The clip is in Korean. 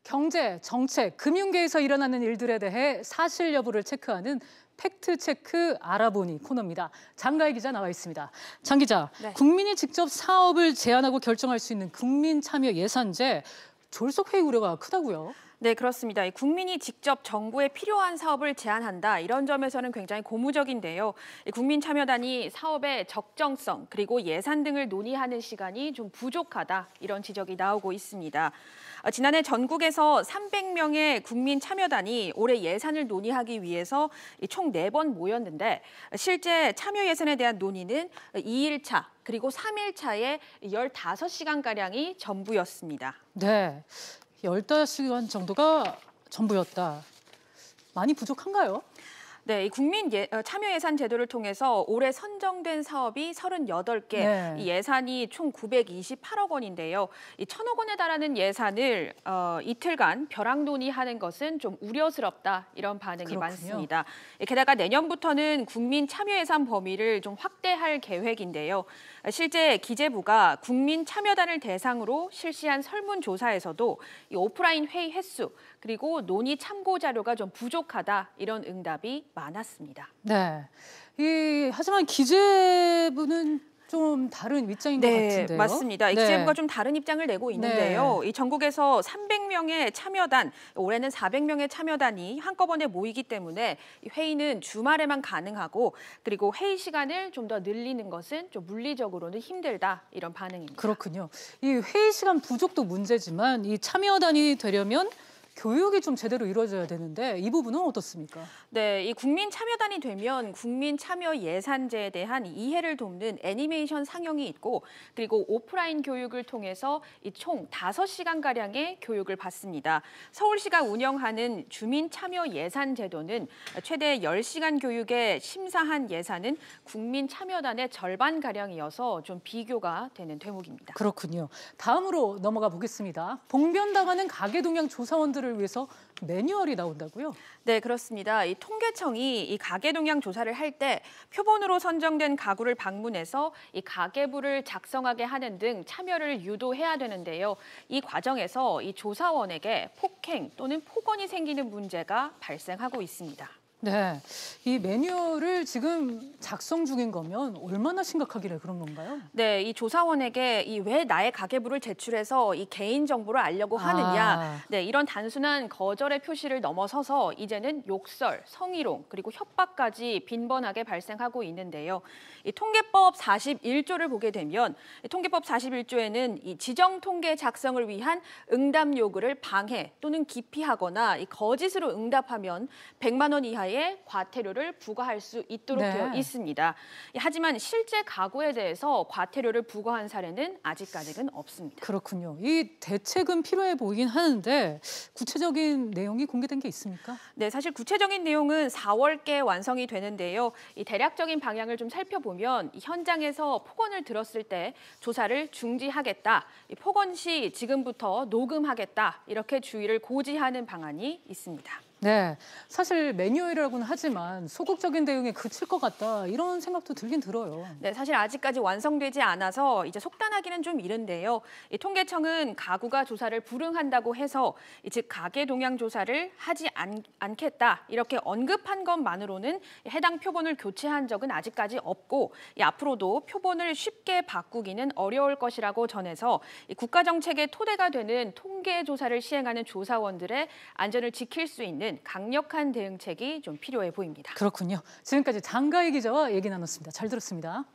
경제, 정책, 금융계에서 일어나는 일들에 대해 사실 여부를 체크하는 팩트체크 알아보니 코너입니다. 장가희 기자 나와 있습니다. 장 기자, 네. 국민이 직접 사업을 제안하고 결정할 수 있는 국민참여 예산제 졸속 회의 우려가 크다고요? 네, 그렇습니다. 국민이 직접 정부에 필요한 사업을 제안한다. 이런 점에서는 굉장히 고무적인데요. 국민참여단이 사업의 적정성 그리고 예산 등을 논의하는 시간이 좀 부족하다. 이런 지적이 나오고 있습니다. 지난해 전국에서 300명의 국민참여단이 올해 예산을 논의하기 위해서 총 4번 모였는데 실제 참여 예산에 대한 논의는 2일차 그리고 3일차에 15시간가량이 전부였습니다. 네, 15시간 정도가 전부였다. 많이 부족한가요? 네, 이 참여 예산 제도를 통해서 올해 선정된 사업이 38개, 네. 이 예산이 총 928억 원인데요. 이 1,000억 원에 달하는 예산을 이틀간 벼랑 논의하는 것은 좀 우려스럽다 이런 반응이 그렇군요. 많습니다. 게다가 내년부터는 국민 참여 예산 범위를 좀 확대할 계획인데요. 실제 기재부가 국민 참여단을 대상으로 실시한 설문조사에서도 이 오프라인 회의 횟수 그리고 논의 참고 자료가 좀 부족하다 이런 응답이 많았습니다. 네, 하지만 기재부는 좀 다른 입장인 것 같은데요? 네, 맞습니다. 이 기재부가 좀 다른 입장을 내고 있는데요. 네. 이 전국에서 300명의 참여단, 올해는 400명의 참여단이 한꺼번에 모이기 때문에 이 회의는 주말에만 가능하고 그리고 회의 시간을 좀 더 늘리는 것은 좀 물리적으로는 힘들다 이런 반응입니다. 그렇군요. 이 회의 시간 부족도 문제지만 이 참여단이 되려면 교육이 좀 제대로 이루어져야 되는데 이 부분은 어떻습니까? 네, 이 국민 참여단이 되면 국민 참여 예산제에 대한 이해를 돕는 애니메이션 상영이 있고 그리고 오프라인 교육을 통해서 총 5시간가량의 교육을 받습니다. 서울시가 운영하는 주민 참여 예산 제도는 최대 10시간 교육에 심사한 예산은 국민 참여단의 절반가량이어서 좀 비교가 되는 대목입니다. 그렇군요. 다음으로 넘어가 보겠습니다. 봉변당하는 가계동향 조사원들을 위해서 매뉴얼이 나온다고요? 네, 그렇습니다. 이 통계청이 이 가계동향 조사를 할 때 표본으로 선정된 가구를 방문해서 이 가계부를 작성하게 하는 등 참여를 유도해야 되는데요. 이 과정에서 이 조사원에게 폭행 또는 폭언이 생기는 문제가 발생하고 있습니다. 네, 이 매뉴얼을 지금 작성 중인 거면 얼마나 심각하길래 그런 건가요? 네, 이 조사원에게 왜 나의 가계부를 제출해서 이 개인 정보를 알려고 하느냐. 네, 이런 단순한 거절의 표시를 넘어서서 이제는 욕설, 성희롱, 그리고 협박까지 빈번하게 발생하고 있는데요. 이 통계법 41조를 보게 되면 통계법 41조에는 이 지정 통계 작성을 위한 응답 요구를 방해 또는 기피하거나 이 거짓으로 응답하면 100만 원 이하의 과태료를 부과할 수 있도록 되어 있습니다. 하지만 실제 가구에 대해서 과태료를 부과한 사례는 아직까지는 없습니다. 그렇군요. 이 대책은 필요해 보이긴 하는데 구체적인 내용이 공개된 게 있습니까? 네, 사실 구체적인 내용은 4월께 완성이 되는데요. 이 대략적인 방향을 좀 살펴보면 현장에서 폭언을 들었을 때 조사를 중지하겠다. 이 폭언 시 지금부터 녹음하겠다. 이렇게 주의를 고지하는 방안이 있습니다. 네, 사실 매뉴얼이라고는 하지만 소극적인 대응에 그칠 것 같다 이런 생각도 들긴 들어요. 네, 사실 아직까지 완성되지 않아서 이제 속단하기는 좀 이른데요. 이 통계청은 가구가 조사를 불응한다고 해서 즉 가계 동향 조사를 하지 않겠다 이렇게 언급한 것만으로는 해당 표본을 교체한 적은 아직까지 없고 앞으로도 표본을 쉽게 바꾸기는 어려울 것이라고 전해서 국가 정책의 토대가 되는 통계 조사를 시행하는 조사원들의 안전을 지킬 수 있는 강력한 대응책이 좀 필요해 보입니다. 그렇군요. 지금까지 장가희 기자와 얘기 나눴습니다. 잘 들었습니다.